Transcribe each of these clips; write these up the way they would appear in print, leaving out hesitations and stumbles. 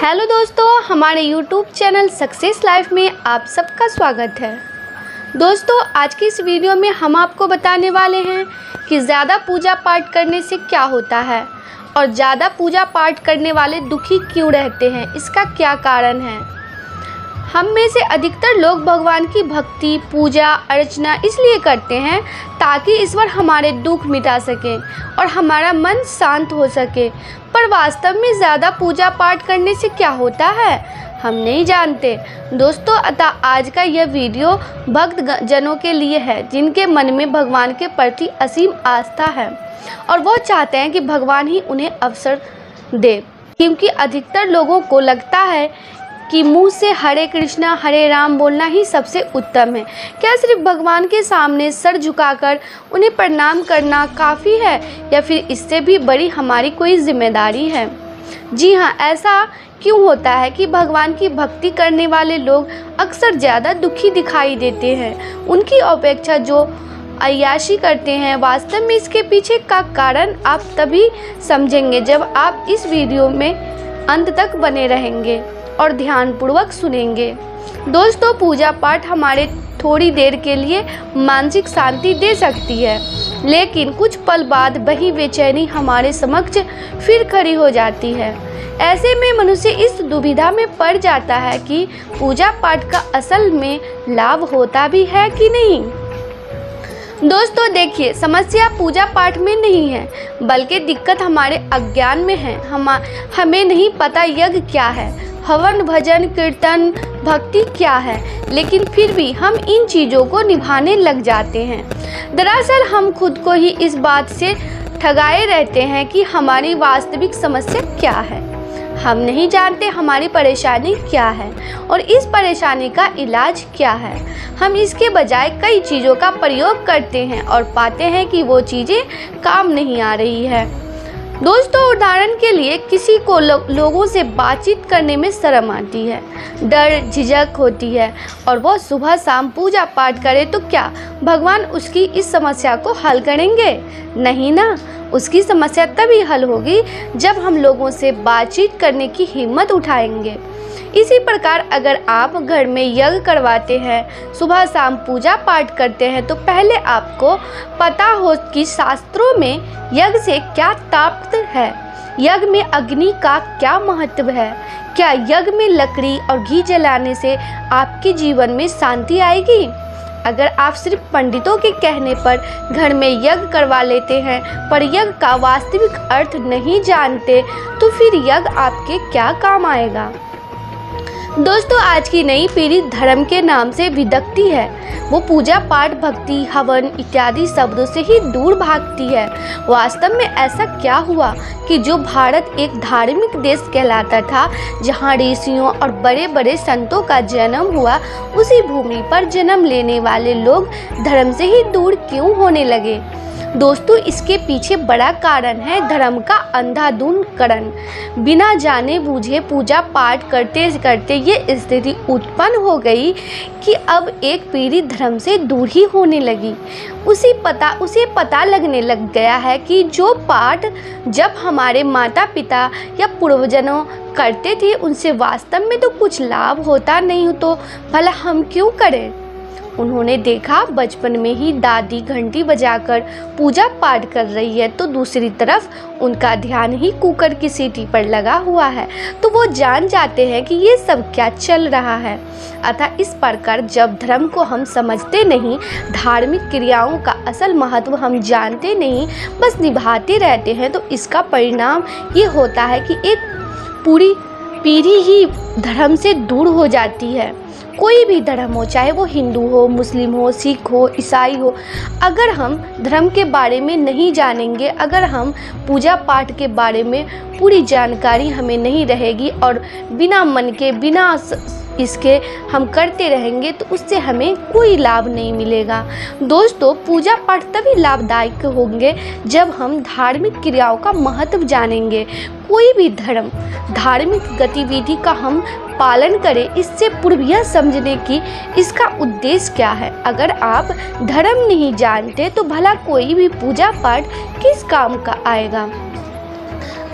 Hello दोस्तों, हमारे YouTube channel success life में आप सबका स्वागत है। दोस्तों, आज की इस वीडियो में हम आपको बताने वाले हैं कि ज़्यादा पूजा पाठ करने से क्या होता है और ज़्यादा पूजा पाठ करने वाले दुखी क्यों रहते हैं, इसका क्या कारण है। हम में से अधिकतर लोग भगवान की भक्ति, पूजा अर्चना इसलिए करते हैं ताकि ईश्वर हमारे दुख मिटा सके और हमारा मन शांत हो सके। पर वास्तव में ज़्यादा पूजा पाठ करने से क्या होता है, हम नहीं जानते। दोस्तों, अतः आज का यह वीडियो भक्त जनों के लिए है जिनके मन में भगवान के प्रति असीम आस्था है और वो चाहते हैं कि भगवान ही उन्हें अवसर दे, क्योंकि अधिकतर लोगों को लगता है कि मुंह से हरे कृष्णा हरे राम बोलना ही सबसे उत्तम है। क्या सिर्फ भगवान के सामने सर झुकाकर उन्हें प्रणाम करना काफ़ी है या फिर इससे भी बड़ी हमारी कोई जिम्मेदारी है। जी हाँ, ऐसा क्यों होता है कि भगवान की भक्ति करने वाले लोग अक्सर ज़्यादा दुखी दिखाई देते हैं उनकी अपेक्षा जो अय्याशी करते हैं। वास्तव में इसके पीछे का कारण आप तभी समझेंगे जब आप इस वीडियो में अंत तक बने रहेंगे और ध्यानपूर्वक सुनेंगे। दोस्तों, पूजा पाठ हमारे थोड़ी देर के लिए मानसिक शांति दे सकती है, लेकिन कुछ पल बाद वही बेचैनी हमारे समक्ष फिर खड़ी हो जाती है। ऐसे में मनुष्य इस दुविधा में पड़ जाता है कि पूजा पाठ का असल में लाभ होता भी है कि नहीं। दोस्तों देखिए, समस्या पूजा पाठ में नहीं है, बल्कि दिक्कत हमारे अज्ञान में है। हमें नहीं पता यज्ञ क्या है, हवन भजन कीर्तन भक्ति क्या है, लेकिन फिर भी हम इन चीज़ों को निभाने लग जाते हैं। दरअसल हम खुद को ही इस बात से ठगाए रहते हैं कि हमारी वास्तविक समस्या क्या है। हम नहीं जानते हमारी परेशानी क्या है और इस परेशानी का इलाज क्या है। हम इसके बजाय कई चीज़ों का प्रयोग करते हैं और पाते हैं कि वो चीज़ें काम नहीं आ रही है। दोस्तों, उदाहरण के लिए किसी को लोगों से बातचीत करने में शर्म आती है, डर झिझक होती है और वो सुबह शाम पूजा पाठ करे तो क्या भगवान उसकी इस समस्या को हल करेंगे? नहीं ना। उसकी समस्या तभी हल होगी जब हम लोगों से बातचीत करने की हिम्मत उठाएंगे। इसी प्रकार अगर आप घर में यज्ञ करवाते हैं, सुबह शाम पूजा पाठ करते हैं, तो पहले आपको पता हो कि शास्त्रों में यज्ञ से क्या तात्पर्य है, यज्ञ में अग्नि का क्या महत्व है, क्या यज्ञ में लकड़ी और घी जलाने से आपके जीवन में शांति आएगी। अगर आप सिर्फ पंडितों के कहने पर घर में यज्ञ करवा लेते हैं पर यज्ञ का वास्तविक अर्थ नहीं जानते, तो फिर यज्ञ आपके क्या काम आएगा। दोस्तों, आज की नई पीढ़ी धर्म के नाम से विदग्धी है। वो पूजा पाठ भक्ति हवन इत्यादि शब्दों से ही दूर भागती है। वास्तव में ऐसा क्या हुआ कि जो भारत एक धार्मिक देश कहलाता था, जहाँ ऋषियों और बड़े बड़े संतों का जन्म हुआ, उसी भूमि पर जन्म लेने वाले लोग धर्म से ही दूर क्यों होने लगे। दोस्तों, इसके पीछे बड़ा कारण है धर्म का अंधाधुंधकरण। बिना जाने बूझे पूजा पाठ करते करते ये स्थिति उत्पन्न हो गई कि अब एक पीढ़ी धर्म से दूर ही होने लगी। उसे पता लगने लग गया है कि जो पाठ जब हमारे माता पिता या पूर्वजों करते थे उनसे वास्तव में तो कुछ लाभ होता नहीं, तो भला हम क्यों करें। उन्होंने देखा बचपन में ही दादी घंटी बजाकर पूजा पाठ कर रही है, तो दूसरी तरफ उनका ध्यान ही कुकर की सीटी पर लगा हुआ है, तो वो जान जाते हैं कि ये सब क्या चल रहा है। अतः इस प्रकार जब धर्म को हम समझते नहीं, धार्मिक क्रियाओं का असल महत्व हम जानते नहीं, बस निभाते रहते हैं, तो इसका परिणाम ये होता है कि एक पूरी पीढ़ी ही धर्म से दूर हो जाती है। कोई भी धर्म हो, चाहे वो हिंदू हो, मुस्लिम हो, सिख हो, ईसाई हो, अगर हम धर्म के बारे में नहीं जानेंगे, अगर हम पूजा पाठ के बारे में पूरी जानकारी हमें नहीं रहेगी और बिना मन के बिना इसके हम करते रहेंगे, तो उससे हमें कोई लाभ नहीं मिलेगा। दोस्तों, पूजा पाठ तभी लाभदायक होंगे जब हम धार्मिक क्रियाओं का महत्व जानेंगे। कोई भी धर्म धार्मिक गतिविधि का हम पालन करें, इससे पूर्व यह समझने की इसका उद्देश्य क्या है। अगर आप धर्म नहीं जानते तो भला कोई भी पूजा पाठ किस काम का आएगा।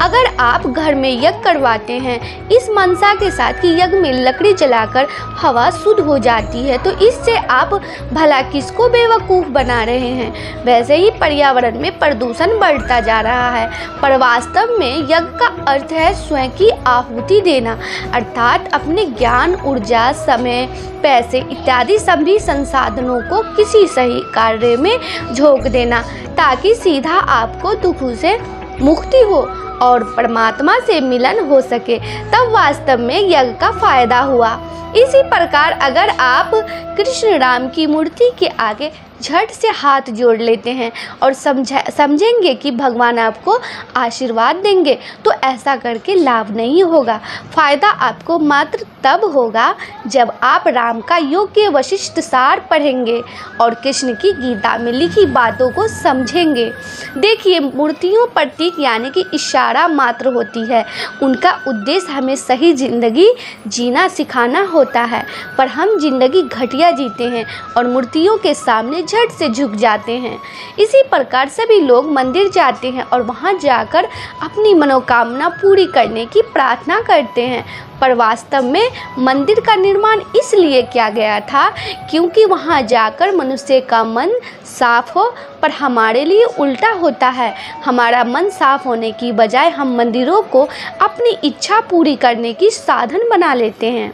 अगर आप घर में यज्ञ करवाते हैं इस मनसा के साथ कि यज्ञ में लकड़ी जलाकर हवा शुद्ध हो जाती है, तो इससे आप भला किसको बेवकूफ़ बना रहे हैं। वैसे ही पर्यावरण में प्रदूषण बढ़ता जा रहा है, पर वास्तव में यज्ञ का अर्थ है स्वयं की आहुति देना, अर्थात अपने ज्ञान, ऊर्जा, समय, पैसे इत्यादि सभी संसाधनों को किसी सही कार्य में झोंक देना, ताकि सीधा आपको दुखों से मुक्ति हो और परमात्मा से मिलन हो सके। तब वास्तव में यज्ञ का फायदा हुआ। इसी प्रकार अगर आप कृष्ण राम की मूर्ति के आगे झट से हाथ जोड़ लेते हैं और समझेंगे कि भगवान आपको आशीर्वाद देंगे, तो ऐसा करके लाभ नहीं होगा। फायदा आपको मात्र तब होगा जब आप राम का योग्य वशिष्ठ सार पढ़ेंगे और कृष्ण की गीता में लिखी बातों को समझेंगे। देखिए, मूर्तियों प्रतीक यानी कि इशारा मात्र होती है। उनका उद्देश्य हमें सही जिंदगी जीना सिखाना होता है, पर हम जिंदगी घटिया जीते हैं और मूर्तियों के सामने झट से झुक जाते हैं। इसी प्रकार सभी लोग मंदिर जाते हैं और वहां जाकर अपनी मनोकामना पूरी करने की प्रार्थना करते हैं, पर वास्तव में मंदिर का निर्माण इसलिए किया गया था क्योंकि वहां जाकर मनुष्य का मन साफ हो, पर हमारे लिए उल्टा होता है। हमारा मन साफ होने की बजाय हम मंदिरों को अपनी इच्छा पूरी करने की साधन बना लेते हैं।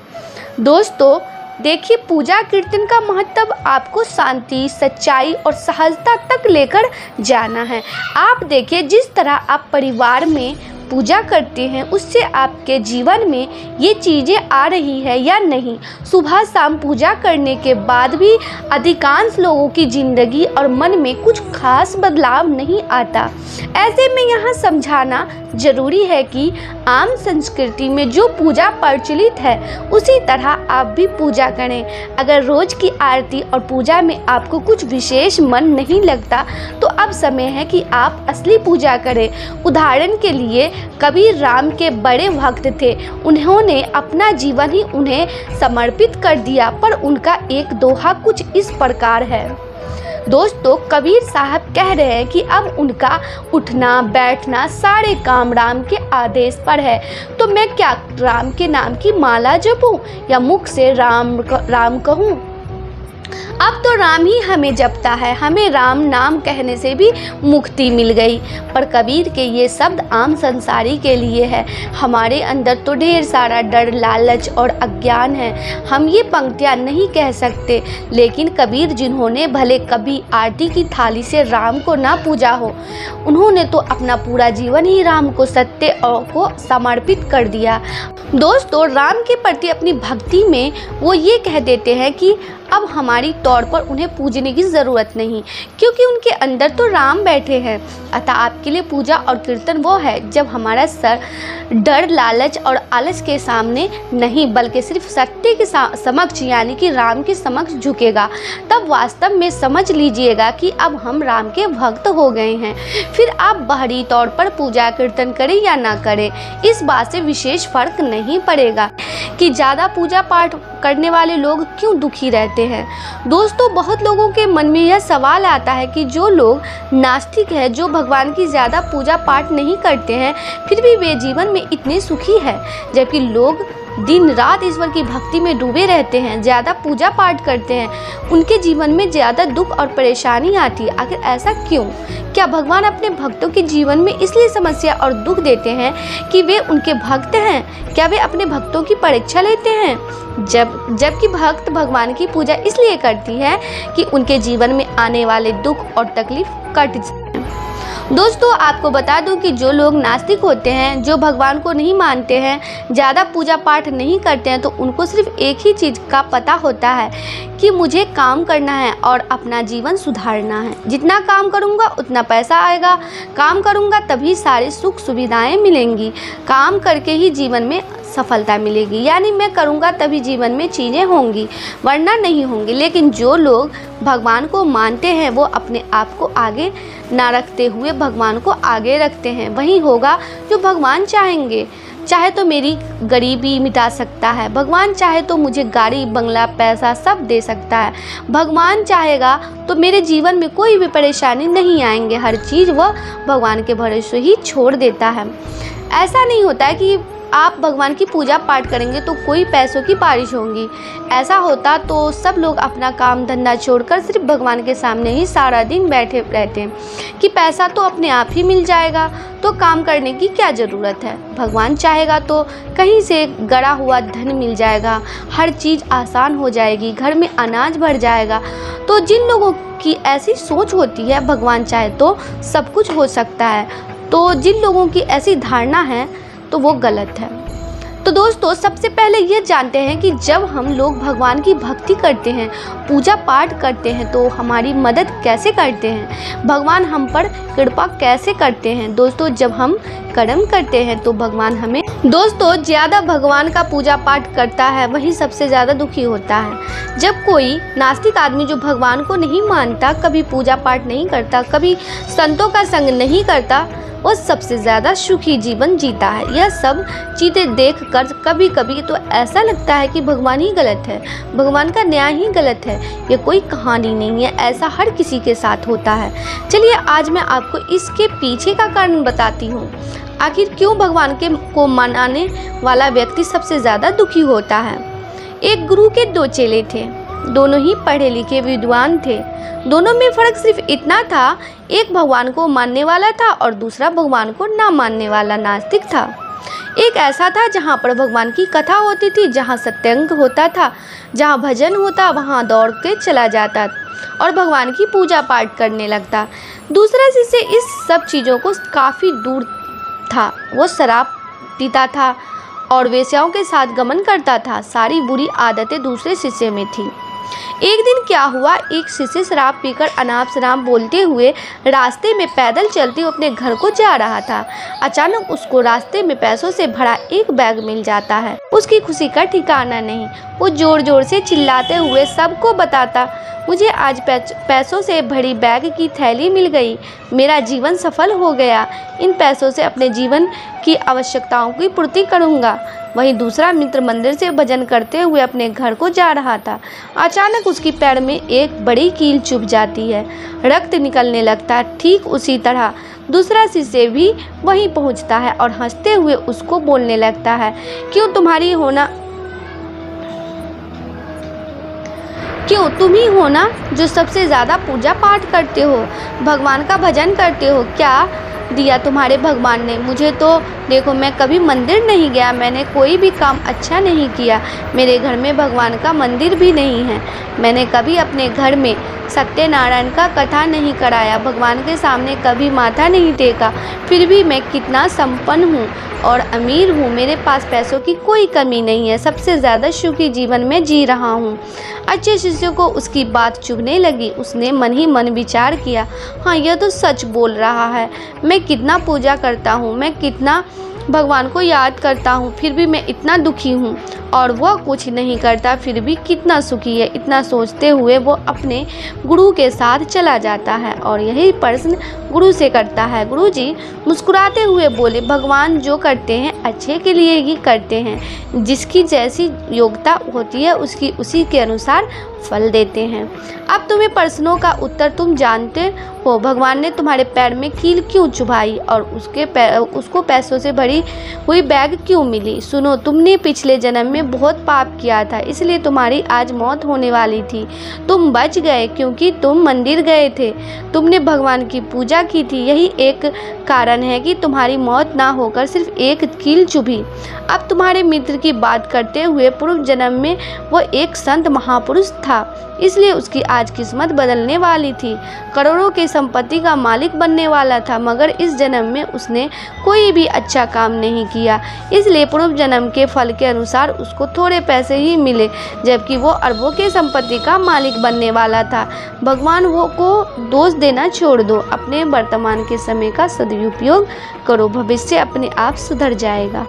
दोस्तों, देखिए, पूजा कीर्तन का महत्व आपको शांति, सच्चाई और सहजता तक लेकर जाना है। आप देखिए, जिस तरह आप परिवार में पूजा करते हैं उससे आपके जीवन में ये चीज़ें आ रही है या नहीं। सुबह शाम पूजा करने के बाद भी अधिकांश लोगों की ज़िंदगी और मन में कुछ खास बदलाव नहीं आता। ऐसे में यहाँ समझाना जरूरी है कि आम संस्कृति में जो पूजा प्रचलित है उसी तरह आप भी पूजा करें। अगर रोज़ की आरती और पूजा में आपको कुछ विशेष मन नहीं लगता तो अब समय है कि आप असली पूजा करें। उदाहरण के लिए कबीर राम के बड़े भक्त थे। उन्होंने अपना जीवन ही उन्हें समर्पित कर दिया, पर उनका एक दोहा कुछ इस प्रकार है। दोस्तों, कबीर साहब कह रहे हैं कि अब उनका उठना बैठना सारे काम राम के आदेश पर है, तो मैं क्या राम के नाम की माला जपूं या मुख से राम राम कहूं। अब तो राम ही हमें जपता है, हमें राम नाम कहने से भी मुक्ति मिल गई। पर कबीर के ये शब्द आम संसारी के लिए है। हमारे अंदर तो ढेर सारा डर, लालच और अज्ञान है, हम ये पंक्तियाँ नहीं कह सकते। लेकिन कबीर, जिन्होंने भले कभी आरती की थाली से राम को ना पूजा हो, उन्होंने तो अपना पूरा जीवन ही राम को सत्य और को समर्पित कर दिया। दोस्तों, राम के प्रति अपनी भक्ति में वो ये कह देते हैं कि अब हमारी तौर पर उन्हें पूजने की ज़रूरत नहीं, क्योंकि उनके अंदर तो राम बैठे हैं। अतः आपके लिए पूजा और कीर्तन वो है जब हमारा सर डर, लालच और आलस के सामने नहीं बल्कि सिर्फ सत्य के समक्ष यानी कि राम के समक्ष झुकेगा। तब वास्तव में समझ लीजिएगा कि अब हम राम के भक्त हो गए हैं। फिर आप बाहरी तौर पर पूजा कीर्तन करें या ना करें, इस बात से विशेष फर्क नहीं पड़ेगा कि ज़्यादा पूजा पाठ करने वाले लोग क्यों दुखी रहते हैं। दोस्तों, बहुत लोगों के मन में यह सवाल आता है कि जो लोग नास्तिक हैं, जो भगवान की ज़्यादा पूजा पाठ नहीं करते हैं, फिर भी वे जीवन में इतने सुखी हैं, जबकि लोग दिन रात ईश्वर की भक्ति में डूबे रहते हैं, ज़्यादा पूजा पाठ करते हैं, उनके जीवन में ज़्यादा दुख और परेशानी आती है। आखिर ऐसा क्यों? क्या भगवान अपने भक्तों के जीवन में इसलिए समस्या और दुख देते हैं कि वे उनके भक्त हैं? क्या वे अपने भक्तों की परीक्षा लेते हैं? जबकि भक्त भगवान की पूजा इसलिए करती है कि उनके जीवन में आने वाले दुख और तकलीफ कट जाए। दोस्तों, आपको बता दूं कि जो लोग नास्तिक होते हैं, जो भगवान को नहीं मानते हैं, ज़्यादा पूजा पाठ नहीं करते हैं, तो उनको सिर्फ एक ही चीज़ का पता होता है कि मुझे काम करना है और अपना जीवन सुधारना है। जितना काम करूँगा उतना पैसा आएगा, काम करूँगा तभी सारी सुख सुविधाएं मिलेंगी, काम करके ही जीवन में सफलता मिलेगी, यानी मैं करूँगा तभी जीवन में चीज़ें होंगी, वरना नहीं होंगी। लेकिन जो लोग भगवान को मानते हैं वो अपने आप को आगे ना रखते हुए भगवान को आगे रखते हैं, वही होगा जो भगवान चाहेंगे। चाहे तो मेरी गरीबी मिटा सकता है, भगवान चाहे तो मुझे गाड़ी बंगला पैसा सब दे सकता है, भगवान चाहेगा तो मेरे जीवन में कोई भी परेशानी नहीं आएंगे, हर चीज़ वह भगवान के भरोसे ही छोड़ देता है। ऐसा नहीं होता है कि आप भगवान की पूजा पाठ करेंगे तो कोई पैसों की बारिश होगी। ऐसा होता तो सब लोग अपना काम धंधा छोड़कर सिर्फ भगवान के सामने ही सारा दिन बैठे रहते कि पैसा तो अपने आप ही मिल जाएगा, तो काम करने की क्या ज़रूरत है। भगवान चाहेगा तो कहीं से गड़ा हुआ धन मिल जाएगा, हर चीज़ आसान हो जाएगी, घर में अनाज भर जाएगा। तो जिन लोगों की ऐसी सोच होती है भगवान चाहे तो सब कुछ हो सकता है, तो जिन लोगों की ऐसी धारणा है तो वो गलत है। तो दोस्तों, सबसे पहले ये जानते हैं कि जब हम लोग भगवान की भक्ति करते हैं, पूजा पाठ करते हैं तो हमारी मदद कैसे करते हैं, भगवान हम पर कृपा कैसे करते हैं। दोस्तों, जब हम कर्म करते हैं तो भगवान हमें ज़्यादा भगवान का पूजा पाठ करता है वही सबसे ज़्यादा दुखी होता है। जब कोई नास्तिक आदमी जो भगवान को नहीं मानता, कभी पूजा पाठ नहीं करता, कभी संतों का संग नहीं करता, वो सबसे ज़्यादा सुखी जीवन जीता है। यह सब चीज़ें देखकर कभी कभी तो ऐसा लगता है कि भगवान ही गलत है, भगवान का न्याय ही गलत है। ये कोई कहानी नहीं है, ऐसा हर किसी के साथ होता है। चलिए आज मैं आपको इसके पीछे का कारण बताती हूँ। आखिर क्यों भगवान को मनाने वाला व्यक्ति सबसे ज़्यादा दुखी होता है। एक गुरु के 2 चेले थे, दोनों ही पढ़े लिखे विद्वान थे। दोनों में फ़र्क सिर्फ इतना था, एक भगवान को मानने वाला था और दूसरा भगवान को ना मानने वाला नास्तिक था। एक ऐसा था जहाँ पर भगवान की कथा होती थी, जहाँ सत्संग होता था, जहाँ भजन होता वहाँ दौड़ के चला जाता और भगवान की पूजा पाठ करने लगता। दूसरा शिष्य इस सब चीज़ों को काफ़ी दूर था, वो शराब पीता था और वेश्याओं के साथ गमन करता था। सारी बुरी आदतें दूसरे शिष्य में थी। एक दिन क्या हुआ, एक शिष्य शराब पीकर अनाप शनाप बोलते हुए रास्ते में पैदल चलते हुए अपने घर को जा रहा था। अचानक उसको रास्ते में पैसों से भरा एक बैग मिल जाता है। उसकी खुशी का ठिकाना नहीं, वो जोर जोर से चिल्लाते हुए सबको बताता, मुझे आज पैसों से भरी बैग की थैली मिल गई, मेरा जीवन सफल हो गया, इन पैसों से अपने जीवन की आवश्यकताओं की पूर्ति करूँगा। वहीं दूसरा मित्र मंदिर से भजन करते हुए अपने घर को जा रहा था। अचानक उसकी पैर में एक बड़ी कील चुभ जाती है, रक्त निकलने लगता है। ठीक उसी तरह दूसरा शिष्य भी वहीं पहुंचता है और हंसते हुए उसको बोलने लगता है, क्यों तुम ही हो ना जो सबसे ज़्यादा पूजा पाठ करते हो, भगवान का भजन करते हो। क्या दिया तुम्हारे भगवान ने? मुझे तो देखो, मैं कभी मंदिर नहीं गया, मैंने कोई भी काम अच्छा नहीं किया, मेरे घर में भगवान का मंदिर भी नहीं है, मैंने कभी अपने घर में सत्यनारायण का कथा नहीं कराया, भगवान के सामने कभी माथा नहीं टेका, फिर भी मैं कितना संपन्न हूँ और अमीर हूँ, मेरे पास पैसों की कोई कमी नहीं है, सबसे ज़्यादा सुखी जीवन में जी रहा हूँ। अच्छे शिष्य को उसकी बात चुभने लगी। उसने मन ही मन विचार किया, हाँ यह तो सच बोल रहा है, मैं कितना पूजा करता हूँ, मैं कितना भगवान को याद करता हूँ, फिर भी मैं इतना दुखी हूँ और वह कुछ नहीं करता फिर भी कितना सुखी है। इतना सोचते हुए वो अपने गुरु के साथ चला जाता है और यही प्रश्न गुरु से करता है। गुरु जी मुस्कुराते हुए बोले, भगवान जो करते हैं अच्छे के लिए ही करते हैं, जिसकी जैसी योग्यता होती है उसकी उसी के अनुसार फल देते हैं। अब तुम्हें प्रश्नों का उत्तर तुम जानते हो, भगवान ने तुम्हारे पैर में कील क्यों चुभाई और उसको पैसों से भरी हुई बैग क्यों मिली? सुनो, तुमने पिछले जन्म में बहुत पाप किया था, इसलिए तुम्हारी आज मौत होने वाली थी। तुम बच गए क्योंकि तुम मंदिर गए थे, तुमने भगवान की पूजा की थी, यही एक कारण है कि तुम्हारी मौत ना होकर सिर्फ एक कील चुभी। अब तुम्हारे मित्र की बात करते हुए, पूर्व जन्म में वो एक संत महापुरुष था, इसलिए उसकी आज किस्मत बदलने वाली थी, करोड़ों की संपत्ति का मालिक बनने वाला था, मगर इस जन्म में उसने कोई भी अच्छा काम नहीं किया, इसलिए पूर्व जन्म के फल के अनुसार उसको थोड़े पैसे ही मिले, जबकि वो अरबों के संपत्ति का मालिक बनने वाला था। भगवान वो को दोष देना छोड़ दो, अपने वर्तमान के समय का सदुपयोग करो, भविष्य अपने आप सुधर जाएगा।